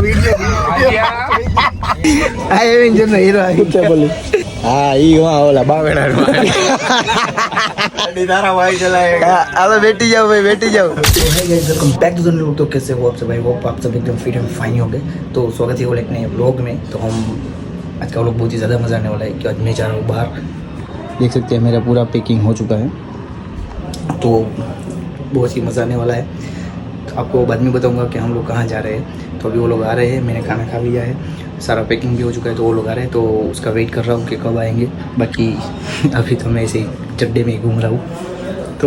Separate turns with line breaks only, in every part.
આ એવેન્જર નો હીરો આવી બોલી.
હા ઈ વાહ ઓલા બાવેડા
तारा भाई चलाएगा. अब बैठी जाओ भाई, बैठी जाओ. Hey guys, welcome back to the new. तो कैसे हो आप सब भाई? होप आप सब एकदम फिट एंड फाइन होंगे. तो स्वागत है वो एक नए ब्लॉग में. तो हम आज का व्लॉग बहुत ही ज़्यादा मज़ा आने वाला है कि आज मैं जा रहा हूँ बाहर. देख सकते हैं मेरा पूरा पैकिंग हो चुका है, तो बहुत ही मज़ा आने वाला है. तो आपको बाद में बताऊँगा कि हम लोग कहाँ जा रहे हैं. तो अभी वो लोग आ रहे हैं, मैंने खाना खा लिया है, सारा पैकिंग भी हो चुका है. तो वो लोग आ रहे हैं, तो उसका वेट कर रहा हूँ कि कब आएंगे. बाकी अभी तो मैं ऐसे ही चड्डे में घूम रहा हूँ. तो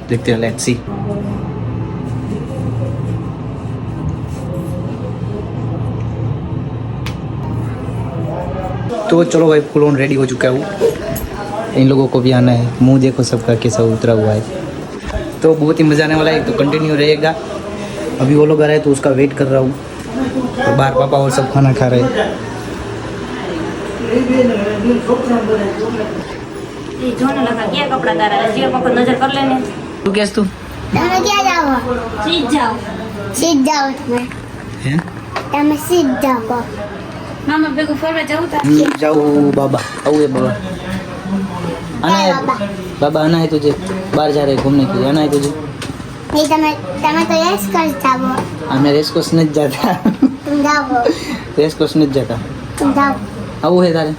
देखते हैं, लेट्स सी. तो चलो भाई, फुल ऑन रेडी हो चुका हूँ. इन लोगों को भी आना है. मुंह देखो सबका कैसा उतरा हुआ है. तो बहुत ही मज़ा आने वाला है. तो कंटिन्यू रहेगा. अभी वो लोग आ रहे हैं, तो उसका वेट कर रहा हूँ. और बाहर पापा और सब खाना खा रहे हैं.
જોને લગા ક્યાં કપડા તારા હજી વખત નજર કર લેને.
तू कैस तू
તમે ક્યાં જાઓ? સીધ જાઓ તમે.
हैं
તમે સીધ જાઓ.
મામા ભેગું ફરવા જવું તા.
जाओ बाबा. आओ ये बाबा. आना है बाबा, आना है तुझे. बाहर जा रहे हैं घूमने के लिए. आना है तुझे.
નહીં તમે તમે તો યસ કર જાઓ.
हाँ, मैं रेस कोर्स नहीं जाता.
तुम जाओ.
रेस कोर्स नहीं जाता.
तुम जाओ.
आओ है तारे.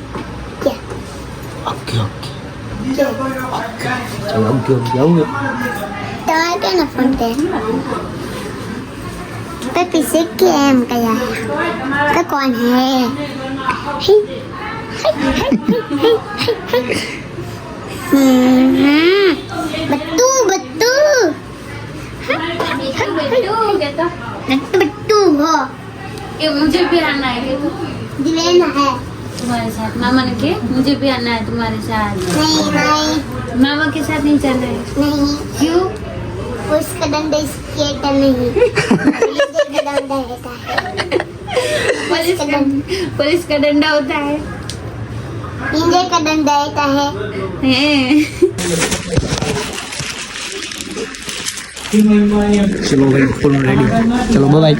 क्या?
Okay okay.
क्या?
चलो ओके ओके. आओ.
તમારે કેનો ફોન છે? पे पीछे गेम कया है. तो कौन है? बट्टू बट्टू बट्टू हो.
ये मुझे भी आना है कि
दिलेना है.
तुम्हारे साथ. मामा ने के मुझे भी आना है तुम्हारे साथ.
नहीं नहीं
मामा के साथ नहीं चल रहे.
नहीं.
क्यों?
उसका डंडा इसके का नहीं. पुलिस का डंडा रहता है.
पुलिस का डंडा होता है.
इंडिया का डंडा रहता है.
चलो भाई, फुल रेडी. चलो बाय.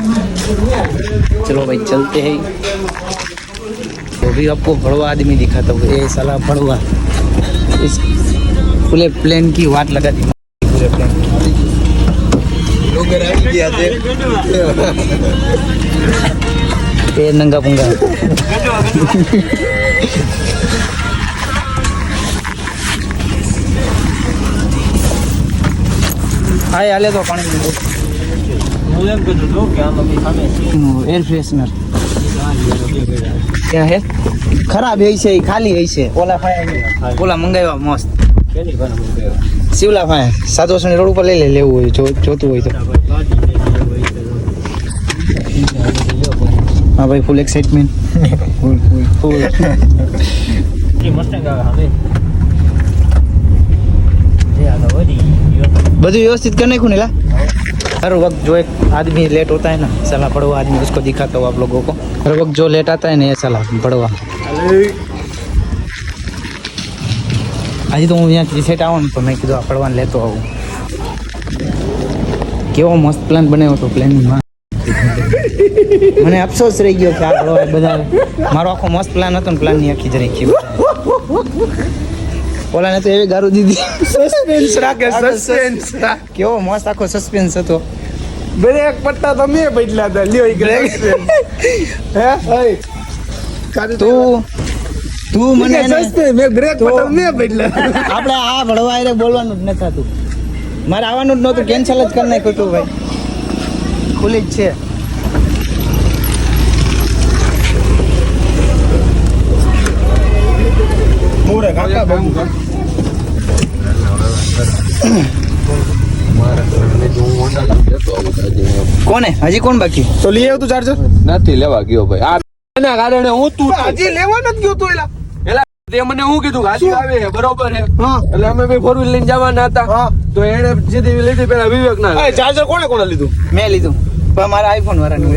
चलो भाई, चलते हैं. तो भी आपको भड़वा आदमी दिखाता हूँ. ये साला भड़वा इस पूरे प्लेन की वाट लगा दी. पूरे प्लेन ये नंगा पुंगा. हाँ हाले तो पानी एयर फ्रेशनर क्या है? खराब है से खाली है से. ओला ओला मंगाव्या मस्त. शिवला फाय 7 વર્ષની રોડ ઉપર લઈ લે. લેવું હોય જોતું હોય તો. हाँ भाई, फुल एक्साइटमेंट. फुल બધું વ્યવસ્થિત कर नाखू नीला. हर वक्त जो एक आदमी लेट होता है ना, साला पड़वा आदमी, उसको दिखाता हूँ आप लोगों को. हर वक्त जो लेट आता है ना, ये साला पड़वा. आज तो હું અહીંયાથી સેટ આવું તો મેં કીધું આ પડવાને લેતો આવું. કેવો મસ્ત પ્લાન બનાવ્યો હતો પ્લેનિંગમાં. મને અફસોસ રહી ગયો કે આ પડવા બધા મારો આખો મસ્ત પ્લાન હતો ને પ્લાનની આખી જ રહી ગઈ. ઓલાને તો એવી ગારું દીધી. સસ્પેન્સ રાખે, સસ્પેન્સ. કેવો મસ્ત આખો સસ્પેન્સ હતો.
બ્રેક પટ્ટા તો મેં બદલા હતા. લ્યો ઈ બ્રેક હે
તું મને
મેં બ્રેક પટ્ટા મેં બદલા.
આપણે આ ભળવા આરે બોલવાનું જ ન થતું. મારે આવવાનું જ નહોતું. કેન્સલ જ કરી નાખ્યું હતું ભાઈ. ખુલ્લી જ છે.
મોરે કાકા બાબુ
કોને હજી કોણ બાકી?
તો લઈ આવ તું ચાર્જર.
નથી લેવા ગયો ભાઈ. આ એના કારણે હું તું
હજી લેવા નથી ગયો તું એલા.
તે મને હું કીધું ગાડી આવે છે બરોબર છે.
હા.
એટલે અમે ભાઈ 4 વ્હીલ લઈને જવાના હતા.
હા.
તો એને સીધી લીધી પેલા વિવેક ના
એ ચાર્જર કોણે લીધું?
મેં લીધું. પણ મારા આઈફોન વાળાનું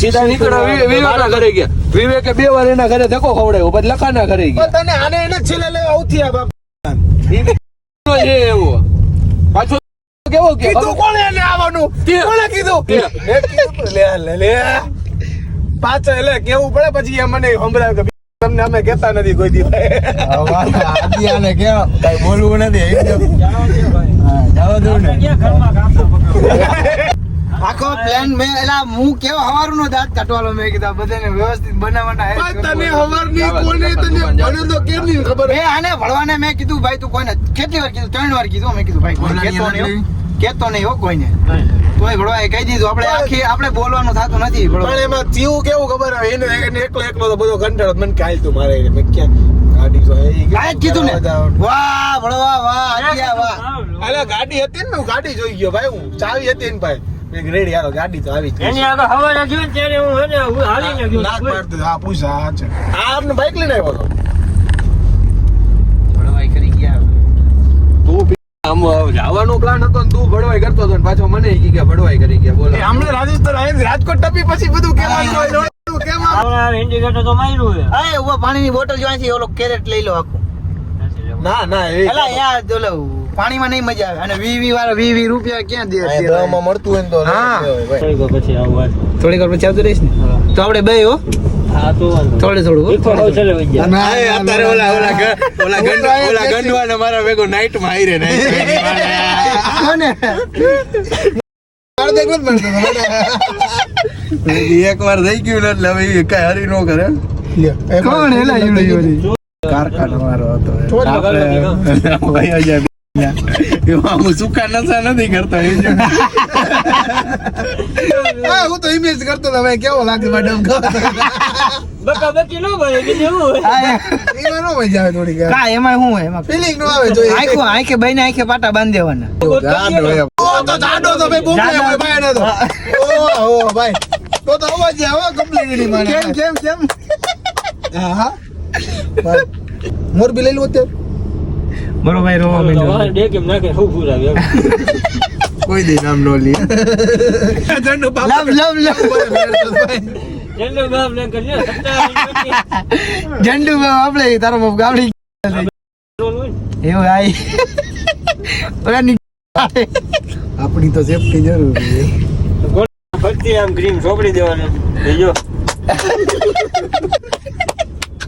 સીધા નીકળ્યા વિવેક ના ઘરે ગયા. વિવેકે 2 વાર એના ઘરે ધક્કો ખવડાવ્યો, પછી લખા ના ઘરે ગયા.
તને આને એને છેલ્લે લેવા આવતી આ બાપ.
એવો પાછો કેવો કે
કીધું કોણે એને આવવાનું કોણે કીધું
તે.
મેં કીધું લે પાછળ એટલે કેવું પડે પછી એ મને સંભળાય કે તમને અમે કહેતા નથી કોઈ દી
આદિયાને કેવો કઈ બોલવું નથી જવા દઉં ને આખો પ્લાન મેં એલા હું કેવો હવારનો દાંત કાઢવાનો મેં કીધું બધાને વ્યવસ્થિત બનાવવાના
તને ખબર નહીં કોને તને મને તો કેમની ખબર
મેં આને ભણવાને મેં કીધું ભાઈ તું કોઈને કેટલી વાર કીધું 3 વાર કીધું મેં કીધું ભાઈ કોઈ કેતો નહીં હો કોઈને તોય ભણવા કહી દીધું આપણે બોલવાનું થતું નથી
પણ એમાં જીવ કેવું ખબર આવે એને એકલો તો બધો કંટાળો મને કાલ તું મારે મેં ક્યાં ગાડી તો
કાંઈ જ કીધું ને વાહ ભણવા વાહ આદિયા વાહ
અલા ગાડી હતી ને હું ગાડી જોઈ ગયો ભાઈ હું ચાવી હતી ને ભાઈ મેં રેડી હાલો ગાડી તો આવી જ ગઈ.
એની આગળ હવા લાગ્યું ને ત્યારે હું એને હાલીને ગયો.
નાક મારતો હતો. હા પૂછ હા છે આ આપને બાઈક લઈને આવ્યો હતો
ભણવાઈ કરી ગયા
તું આમ જવાનો પ્લાન હતો ને તું ભડવાઈ કરતો હતો ને પાછો મને ઈ કે ભડવાઈ કરી ગયા બોલો
એ હમણાં રાજકોટ ટપી પછી બધું કેવાનું હોય નોડું કેમ આવે?
આવનાર ઇન્ડિકેટર તો માર્યું છે.
અરે ઉભા પાણીની બોટલ જોઈતી ઓલો કેરેટ લઈ લો આખું
ના ના એ
એલા યાર ઓલો પાણીમાં નહીં મજા આવે અને 20 વાળા 20 રૂપિયા ક્યાં દે
દવામાં મળતું હોય ને તો
હા.
થોડીક વાર પછી આવું વાત.
થોડીક વાર પછી આવતું રહીશ ને તો આપણે બે હો
હા તો વાંધો.
થોડું
એક વાર આવું ચાલે વઈ ગયા.
અત્યારે ઓલા ગંડવાને મારા ભેગો નાઈટ માં આઈ રે એક વાર થઈ ગયું ને એટલે હવે ઈ કઈ હરી નો કરે
કોણ એલા ઈવડી
કારખાનો મારો હતો
થોડી વાર નથી કામ.
ભાઈ અજય એમાં હું સુકા નશા નથી કરતો એ જો
હા હું તો ઇમેજ કરતો હતો ભાઈ કેવો લાગે મેડમ
બકા બકી નો ભરે કે જેવું હોય.
એમાં નો મજા આવે થોડી
કા એમાં શું હોય એમાં
ફિલિંગ નો આવે જોઈએ
આંખે બઈને આંખે પાટા બાંધી દેવાના
તો જાડો તો ભાઈ બોમ્બે હોય ભાઈ એને તો ઓ ભાઈ તો અવાજ આવે કમ્પ્લીટ ની માને
કેમ
હા હા મોરબી લઈ લો અત્યારે
બરો ભાઈ રોવા
તો વાહ ડે કેમ નાખે ખૂબ ફૂલ આવ્યો.
કોઈ દી નામ નો લી
જંડુ
લવ
જેને બાપ ને કર્યો 27
ઝંડુ આપણે તારો બાપ ગામડી એવું આઈ ઓલા
આપણી તો સેફટી જરૂરી છે
ફરતી આમ ક્રીમ ચોપડી દેવાનું જો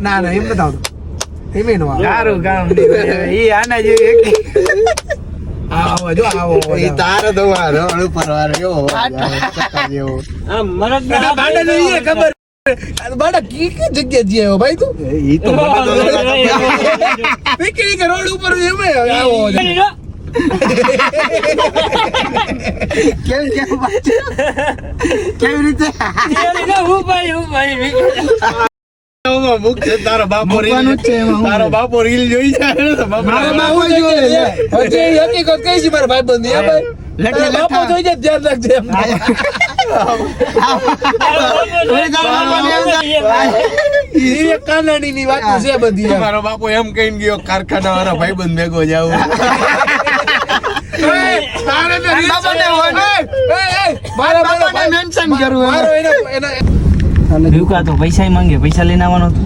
ના ના એમ બતાવો એમે નો આવે
સારું કામ ઈ આના જેવી એક
આવો જો આવો
એ તારો તો વારો ઉપર વારો એવો જેવો
આમ મરદ
બાડા ને એ ખબર બાડા કી જગ્યા જી આવ્યો ભાઈ તું
ઈ તો
વિકી કે રોડ ઉપર એમે આવો
કેમ કેવી રીતે
મુખ છે તારો બાપો
મૂકવાનું જ છે એમાં હું.
તારો બાપો રીલ જોઈ જાય ને તો બાપો
મારો બાપુ જોવે છે હજી હકીકત કઈ છે મારા ભાઈબંધ ની ભાઈ
લઠે
તારા બાપુ જોઈ જાય ધ્યાન રાખજે એમ એ કાનાડી ની વાત છે બધી એમ.
મારો બાપો એમ કહીને ગયો કારખાના વાળા ભાઈબંધ ભેગો જાવ
તારે તો રીલ
બાપાને
છે.
હોય.
મારા
બાપાને mention કરવું એમ.
મારો એના
ભીખા તો પૈસા માંગે પૈસા લઈને આવવાનો હતો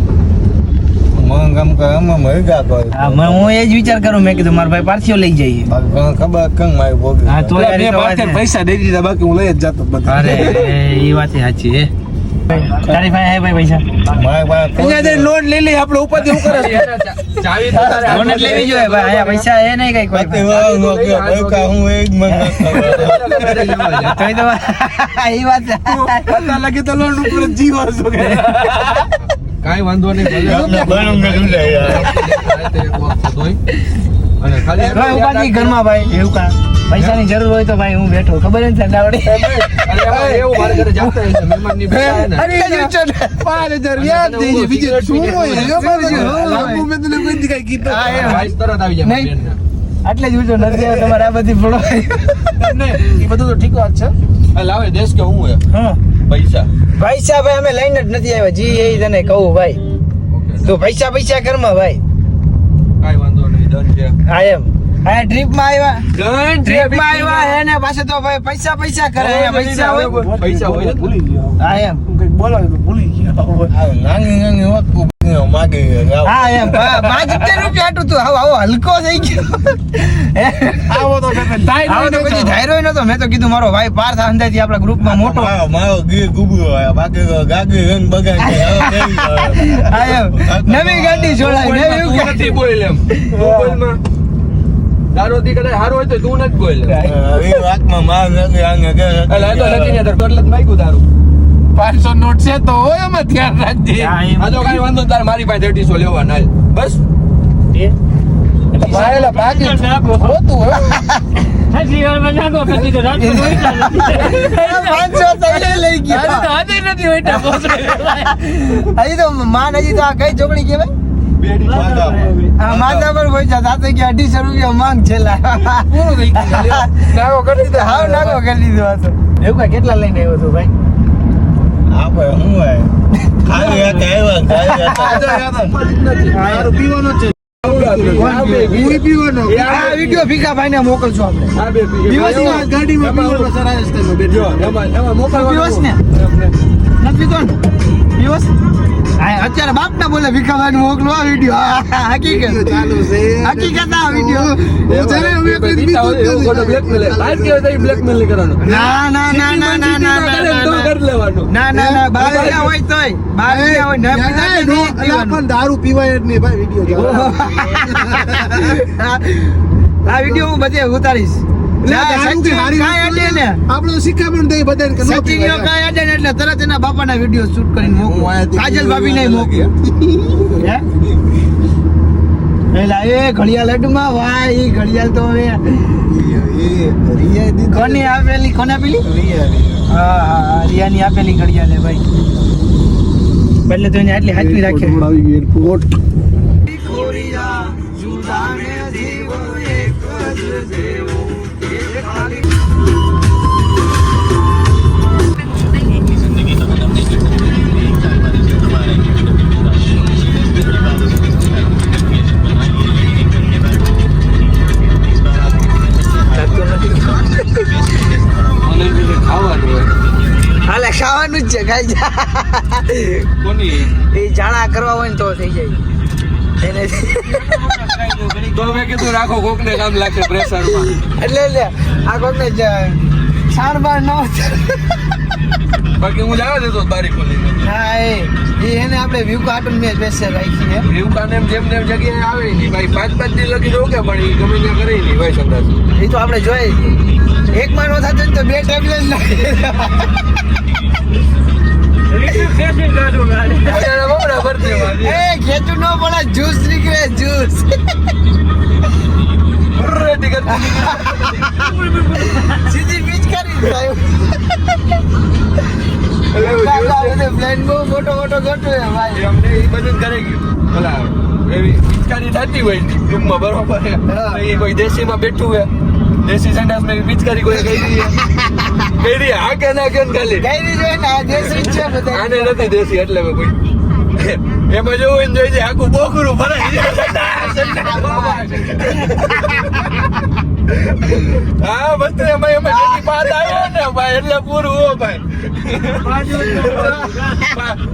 મંગમ કામ મરગા પર
હા હું એ જ વિચાર કરું મેં કીધું મારા ભાઈ પારસીઓ લઈ જઈએ
ખબર કંગ મારી ભોગી
હા તો યાર એ તો વાત છે.
પૈસા દઈ દીધા બાકી હું લઈ જ જાતો બધા
અરે એ વાત સાચી હે તારી પાસે હે ભાઈ પૈસા
મારા પાસે
અહીંયા જઈને લોન લઈ લઈ આપણે ઉપર હું કરે
લોન જ લેવી જોઈએ ભાઈ અહીંયા પૈસા હે નહીં કઈ કોઈ પાસે.
હું એક મંગા
તો એ તો એ વાત છે.
પતા લાગે તો લોન ઉપર જ જીવો છો કે
કાઈ વાંધો નહીં અને ખાલી
ભાઈ ઉપાધિ ઘરમાં ભાઈ એવું કા પૈસાની જરૂર હોય તો ભાઈ હું બેઠો ખબર નથી દાવડે
એવું મારે ઘરે જાતા હોય છે મહેમાનની બેઠા ને
અરે 5000 વ્યાજ દઈ બીજું શું હોય લાંબુ મેં તને કોઈ દી કઈ કીધું
હા, એમ.
ભાઈ તરત આવી જાય મારી બેનને.
આટલે જ ઊંચો નથી આવ્યો તમારે આ બધી ફોડો
એ બધું તો ઠીક વાત છે
આ લાવે દેશ કે હું હે
હા
પૈસા
પૈસા ભાઈ અમે લઈને જ નથી આવ્યા જી એ તને કહું ભાઈ તો પૈસા ઘરમાં ભાઈ
કાઈ વાંધો નહીં ડન છે
હા એમ આ ટ્રીપમાં આવ્યા
ડન
ટ્રીપમાં આવ્યા એને પાસે તો ભાઈ પૈસા કરે અહીંયા પૈસા હોય
પૈસા હોય ને ભૂલી ગયો
હા એમ
કઈક બોલાવે તો ભૂલી ગયા
નાની નાની વાત
હા એમ 5 રૂપિયા હતું તું આવો હલકો થઈ ગયો
આવો તો
આવો તો પછી ધાર્યો નતો મેં તો કીધું મારો ભાઈ પાર્થ અંદાજી આપણા ગ્રુપમાં મોટો
મારો ગીર ગુબુ હોય બાકી તો ગાગરી રંગ બગાડ
હા એમ નવી ગાડી છોડાય નવી
તું નથી બોલ એમ મોબાઈલમાં તારો દી કદાચ હારો હોય તો તું નથી બોલ
એ વાતમાં માર નથી આંગે કે
એટલે આ તો નથી ને તો એટલે જ માગ્યું તારું
500 નોટ છે તો હોય એમાં ધ્યાન રાખજે
આ તો કાંઈ વાંધો નહીં, તારે મારી પાસે 350 લેવાના હાલ. બસ
મારેલા બાકી હોતું હવે
હજી વારમાં નાખો, પછી તો રાતનો ઉઠતા નથી.
500 તૈલે લઈ ગયા
હજી નથી ઉઠતા પોસડે.
હજી તો માન હજી તો આ કઈ ચોકડી કહેવાય
બેડી
આ માથા પર પૈસા સાથે કે 250 રૂપિયા માંગ છેલ્લા
પૂરું થઈ ગયું.
નાગો કરી દીધો હાવ નાગો કરી દીધો આ તો એવું કાંઈ કેટલા લઈને આવ્યો તો ભાઈ
આપણે હું હોય ખાલી એક આવ્યા
દારૂ પીવાનો છે
હું પીવાનો
આ વિડિયો ભીખા ભાઈને મોકલશું આપણે
આ બે
દિવસની
એમાં-
ગાડીમાં પીવાનો સર રાજસ્થાનમાં બેઠો
એમાં મોકલવાનું.
દિવસ ને નથી પીતો ને દિવસ હા અત્યારે બાપના બોલે ભીખા ભાઈને મોકલો આ વિડિયો હકીકત
ચાલુ છે
હકીકત આ વિડિયો
હું જ્યારે હવે કોઈ
પીતા હોય એવું ખોટો blackmail. બહાર કહેવાય તો એ blackmail નહીં કરવાનું.
ના ના ના ના ના ના
કરે તો કરી લેવાનું.
ના ના ના બાર ગયા હોય તોય બાર ગયા હોય ન પીતા હોય તો નહીં જ પીવાનું.
પણ દારૂ પીવાય જ નહીં ભાઈ વિડીયો
આ વિડિયો હું બધે ઉતારીશ
આપણો શિખામણ દઈ બધાને કે ન પીવાય.
એટલે તરત એના બાપાના વિડીયો શૂટ કરીને મોકલું કાજલ ભાભી ને મોકલું હે એલા એ ઘડિયાળ અડમાં વાહ એ ઘડિયાળ તો હવે કોની આપેલી કોને આપેલી હા હા રિયાની આપેલી ઘડિયાળ હે ભાઈ એટલે તો એને આટલી હાચવી રાખે
અને બીજું ખાવાનું હોય.
હાલે ખાવાનું જ છે ખાઈ જા
કોની?
એ ઝાડા કરવા હોય ને તો થઈ જાય એને
તો મેં કીધું રાખો કોકને કામ લાગે પ્રેશરમાં.
એટલે આ કોકને સાણ બાર ન
બાકી હું જવા દેતો બારી ખોલીને.
હા એ એને આપણે વ્યૂ કાર્ટૂન મેં સ્પેશિયલ રાખી છે
રીવકાને એમ જેમ તેમ જગ્યાએ આવે નહીં ભાઈ 5-5 દી લગી રોકે પણ ઈ ગમે ત્યાં કરે નહીં ભાઈ સંદાસ.
એ તો આપણે જોઈએ એક માં નો થતો ને તો 2 ટેબ્લેટ નાખી
ખેંચી કાઢું ગાડી.
અત્યારે બપોરે ભરતી વાળી.
એ ખેંચું ન પડે જ્યુસ નીકળે જ્યુસ
રેડી કરતી.
સીધી બીચ કરી જાય
એટલે એવું જ્યુસ
પ્લેન બહુ મોટો મોટો ગોઠવે ભાઈ
અમને ઈ બધું કરે ગયું. ભલા એવી પિચકારી થતી હોય ટૂંકમાં બરોબર છે. એ કોઈ દેશીમાં બેઠું હોય દેશી સંડાસમાં એવી પિચકારી કોઈ કરી હા કે ના કે ખાલી
ગઈ જોઈએ ને આ દેશી જ છે બધા
આને નથી દેશી એટલે મેં કોઈ એમાં જોવું હોય ને જોઈ જાય આખું બોકરું ભરાઈ જાય. હા મસ્ત એમાં જેથી પાદ આવ્યો ને ભાઈ એટલે પૂરું હો ભાઈ.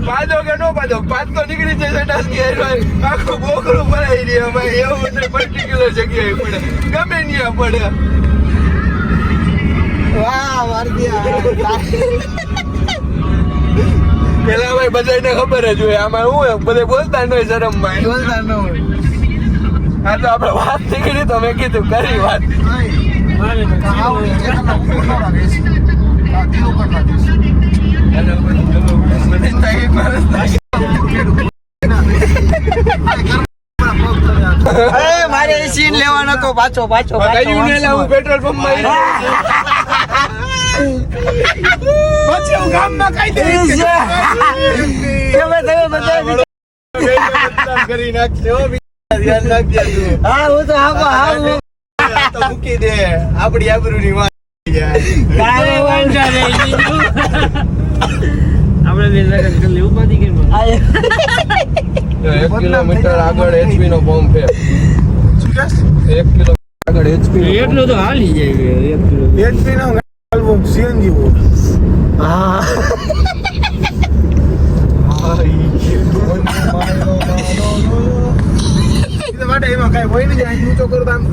પાદો કે નો પાદો પાદ તો નીકળી જાય સંડાસ કે આખું બોકરું ભરાઈ રહ્યા ભાઈ એવું બધું પર્ટિક્યુલર જગ્યાએ પડે ગમે ત્યાં પડે.
વાહ વારદિયા
પેલા ભાઈ બધાને ખબર જ હોય આમાં હું હોય બધે બોલતા ન હોય શરમમાં.
બોલતા ન હોય
આ તો આપણે વાત નીકળી તો મેં કીધું કરી વાત.
મારે એ સીન લેવાનો તો પાછો પાછો
કયું ને હું પેટ્રોલ પંપ માં
પછી હું ગામમાં કાઈ દઈશ કરી નાખશે હો ધ્યાન રાખજે તું.
હા હું તો હા
તો મૂકી દે આપડી આબરૂની વાત
કાંઈ વાંધો નહીં બીજું. આપણે બે લગન કરી લે, ઉપાધિ કેમ?
1 કિલોમીટર આગળ HP નો પંપ છે.
શું કહેશ
1 કિલોમીટર આગળ HP નો
એટલું તો હાલી જાય 1 કિલો.
HP નો ગાલવો CNG વો
હા
હા ઈ ઊંચો કરતા આમ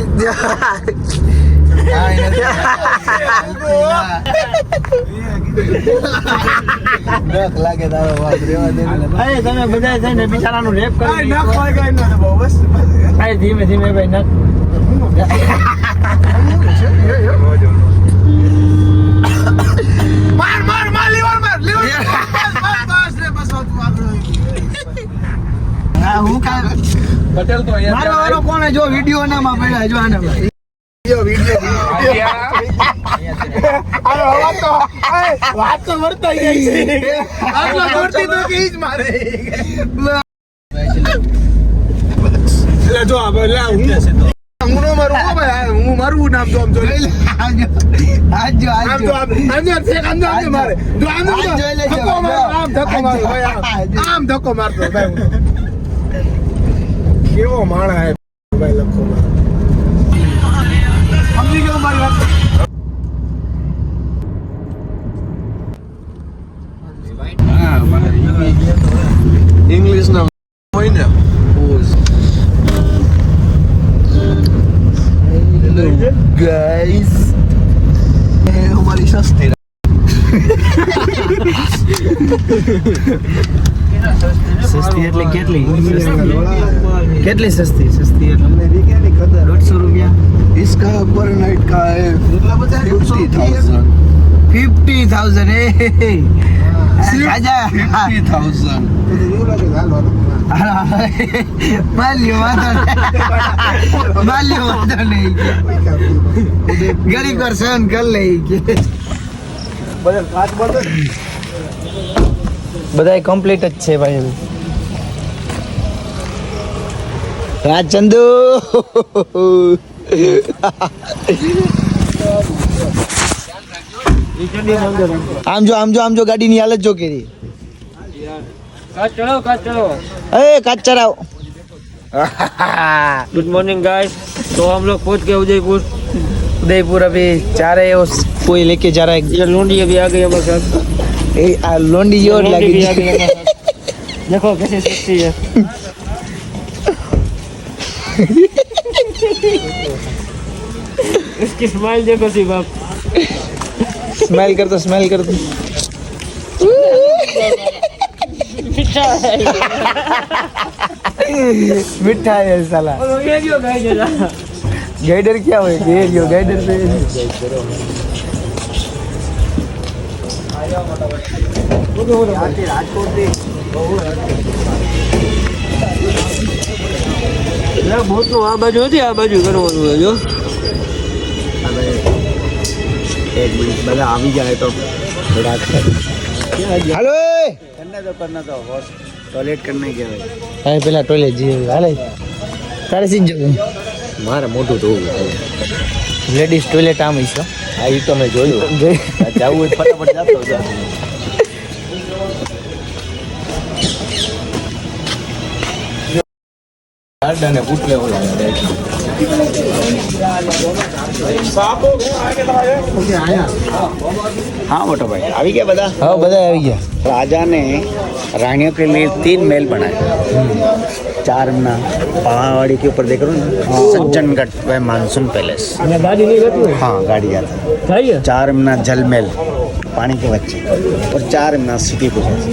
લાગે તારો વાત રેવા દે.
અરે તમે બધા છે ને બિચારાનું રેપ કરી
આ નાક વાગ્યા એનો તો બહુ બસ
અરે ધીમે ધીમે ભાઈ નખ
માર લીવર માર બસ રે બસ તું આગળ
હા હું કા
પટેલ તો અહીંયા
મારો વાળો કોને જો વિડિયો નામાં પડ્યા જો આને ભાઈ.
અરે વાત તો વર્તાઈ ગઈ છે આટલો વર્તી તો કે જ મારે એટલે જો આ ભાઈ લાવ હું નો મારું હો ભાઈ હું મારું નામ જો આમ જો લઈ લે
આજો
આમ તો આમ આમ મારે જો આમ ધક્કો માર આમ ધક્કો માર ભાઈ આમ ધક્કો મારતો ભાઈ હું. કેવો માણા હે ભાઈ લખો સમજી ગયો મારી વાત
ઇંગ્લિશ ના હોય ને
ગાઈસ
અમારી સસ્તી
સસ્તી એટલે કેટલી કેટલી સસ્તી સસ્તી એટલે 150 રૂપિયા
इसका पर नाइट का है 50,000
50,000 એ રાજા
50,000
માલ્યો વાંધો નહીં ઘડીક વાર સહન કર લે બધા કમ્પ્લીટ જ છે ભાઈ રાજચંદુ આમ જો ગાડીની હાલત જો કેરી
કાચ ચલો
ए काच चलाओ
गुड मॉर्निंग गाइस तो हम लोग पहुंच गए
उदयपुर अभी जा रहे हैं कोई लेके जा रहा है
ये लोंडी अभी आ गई हमारे साथ
लोंडी जोर
लोंडी भी आ
लगी
गई हमारे साथ देखो कैसे सस्ती है इसकी स्माइल देखो सिर्फ आप
स्माइल कर दो मीठा है साला
ये क्यों गाइस जरा
गाइडर क्या हुए गाइडर पे
बहुत નો આ બાજુ હતી આ બાજુ કરવાનું છે જો
एक मिनट બધા આવી જાય તો थोड़ा हेलो करना तो टॉयलेट करने गया भाई પેલા ટોયલેટ જી હાલે તારે સીજ જવું
મારે મોટું ધોવું
લેડીઝ ટોયલેટ આમ છે
આ ઈ તો મેં જોયું જાવું હોય ફટાફટ જાતો જા ગાર્ડન પૂટલે ઓલા
हाँ मोटो भाई अभी क्या बता
હા બધા આવી ગયા
राजा ने रानियों के लिए 3 महल बनाए 4 ना पहाड़ी के ऊपर देख रहे हो ना सज्जनगढ़ व मानसून पैलेस
અને ગાડી નહીં ગતું
हाँ गाड़ी जाता है
થાય
4 ना जल महल पानी के बच्चे और 4 ना सिटी पुलिस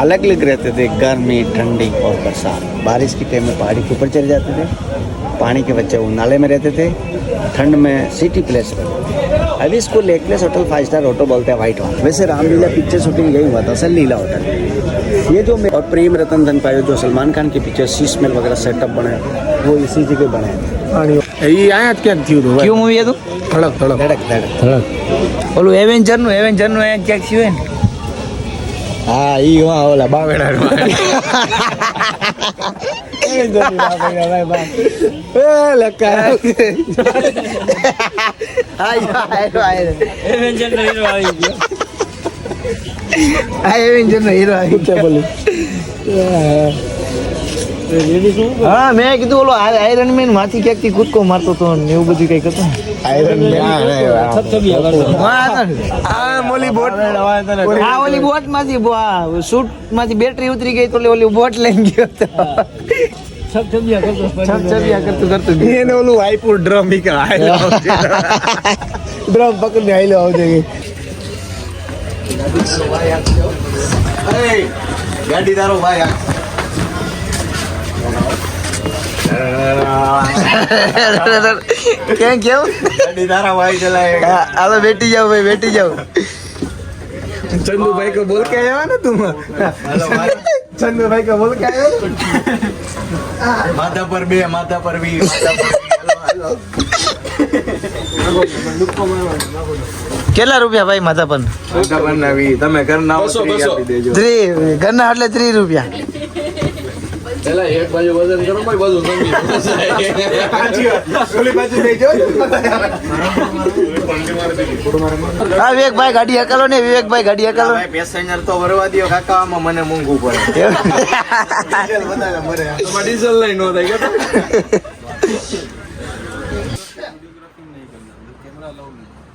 अलग अलग रहते थे गर्मी ठंडी और बरसात बारिश के टाइम में पहाड़ी के ऊपर चले जाते थे पानी के बच्चे वो नाले में रहते थे ठंड में सिटी प्लेस अभी इसको lake place hotel 5 star hotel बोलते हैं वाइट हाउस वैसे रामलीला पिक्चर शूटिंग यही हुआ था सर लीला होटल ये जो और प्रेम रतन धन पायो जो सलमान खान के पीछे शीश महल वगैरह सेटअप बनाए वो इसी जगह बनाए
ઈ આયા જ ક્યાંક થયું હતું
કયું મૂવી હતું
ધડક ધડક
धड़क धड़क
ઓલું એવેન્જર નું અહીંયા ક્યાંક થયું ને
हाँ ये वहाँ वाला बावेड़ा
એવેન્જર નો હીરો આવી ગયો
આ એવેન્જર નો હીરો આવી ગયો હા મેં કીધું ઓલો આયરન મેન માંથી ક્યાંક થી કૂદકો મારતો હતો ને એવું બધું કઈક હતું
आयरन
છબછબિયા કરતો
આ મોલી બોટ
આ ઓલી બોટ માંથી શૂટ માંથી બેટરી ઉતરી ગઈ તો ઓલી બોટ લઈને ગયો હતો
છબછબિયા કરતો
છબછબિયા કરતું
એને ઓલું આઈપુર ડ્રમ ઈ કે હાલો ડ્રમ પકડીને હાલો આવજે
ગાડી તારો ભાઈ
કેમ કેવું
ગાડી તારા ભાઈ ચલાएगा
હાલો બેટી જાઓ ભાઈ બેટી જાઓ
चंदू भाई को बोल के आया ना तुम
हेलो भाई
चंदू भाई को बोल के आया
माथा पर भी हेलो
કેટલા રૂપિયા ભાઈ માથા પર
માથા પર નવી તમે ઘરના આવો
બસો,
તો
બસો.
આપી દેજો
ઘરના એટલે 30 રૂપિયા
પેલા એક બાજુ વજન કરો ભાઈ બધું સમજી
ઓલી બાજુ દેજો
હા વિવેકભાઈ ગાડી હકાલો ને વિવેકભાઈ ગાડી હકાલો
ભાઈ પેસેન્જર તો ભરવા દ્યો કાકા આમાં મને મોંઘું પડે
તમારે ડીઝલ લઈ નો થાય કે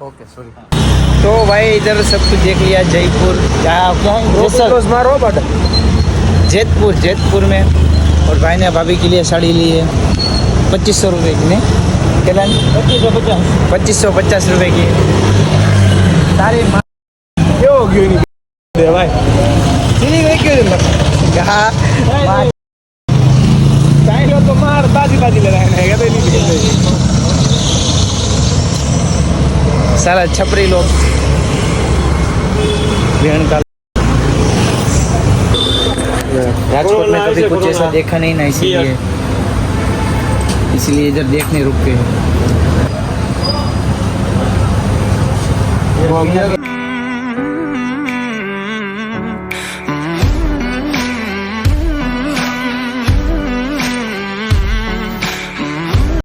तो भाई इधर सब कुछ देख लिया जयपुर क्या
मारो बट
जैतपुर में और भाई ने भाभी के लिए साड़ी ली है 2500 रुपये की नहीं क्या 2550 रुपये की तारी माँ
કેવો ગયો ની દે ભાઈ સીની ગઈ કેવું
कहा
ચાઈનો તો માર બાજી લે રહે કે તો નહીં
सारा छपरी लोग बहन का राजकोट में कभी कुछ ऐसा देखा नहीं ना इसीलिए इधर देखने रुक गए